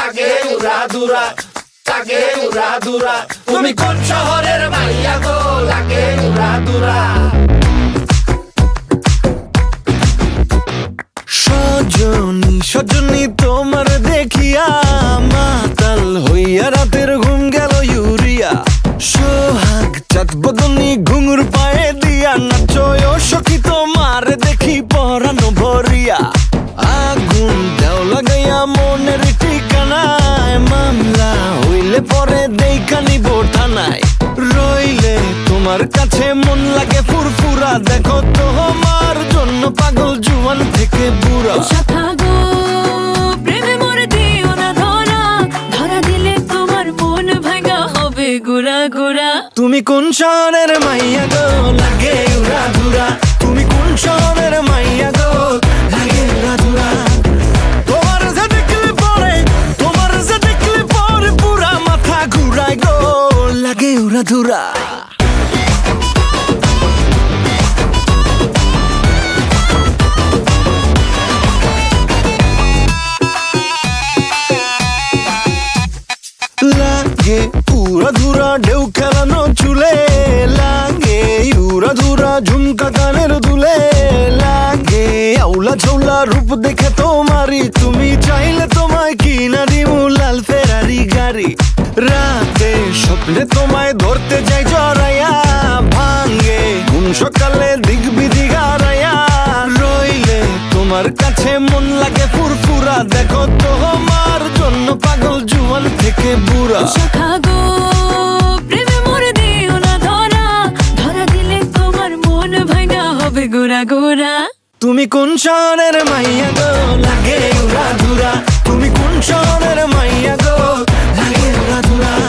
লাগে উড়াধুরা, লাগে উড়াধুরা। তুমি কোন শহরের মাইয়া গো, লাগে উড়াধুরা। সজনী সজনী তোমার দেখিয়া মাতাল হইয়া রাতের ঘুম গেল ইউরিয়া। সোহাগ চাঁদ বদনী ঘুঙুর পায়ে দিয়া নাচয় সখী তোমার দেখি পরানো ভরিয়া। আগুন দেও লাগাইয়া মনের ঠিকানায়, মামলা হইলে পরে দেইখা নিব থানায়। রইলে তোমার কাছে মন লাগে ফুরফুরা, দেখো তোমার জন্য পাগল জুয়ান থেকে বুড়া। শাখা গো প্রেমে মরে দিও না ধরা, ধরা দিলে তোমার মন ভাঙা হবে গুড়া গুড়া। তুমি কোন শহরের মাইয়া গো, লাগে উড়াধুরা। তুমি কোন শহরের মাইয়া গো, লাগে উড়াধুরা। তোমার যে দেখলে পরে, তোমার যে দেখলে পরে পুরা মাথা ঘুরায় গো, লাগে উড়াধুরা। লাগে উড়াধুরা ঢেউ খেলানো চুলে, লাগে উড়াধুরা ঝুমকা কানের দুলে, লাগে আউলা ঝৌলা রূপ দেখে তোমারি, তুমি চাইলে তোমায় কিনা দিমু লাল ফেরারি গাড়ি। রাতে স্বপ্নে তোমায় ধরতে যাই জড়াইয়া, ভাঙ্গে ঘুম সকালে দিক বিধি গারাইয়া। রইলে তোমার কাছে মন লাগে ফুরফুরা, দেখো তোমার জন্য পাগল জুয়ান থেকে বুড়া। শাখা গো প্রেমে মরে দিও না ধরা, ধরা দিলে তোমার মন ভাঙা হবে গুড়া গুড়া। তুমি কোন শহরের মাইয়া গো, লাগে উড়াধুরা। তুমি কোন শহরের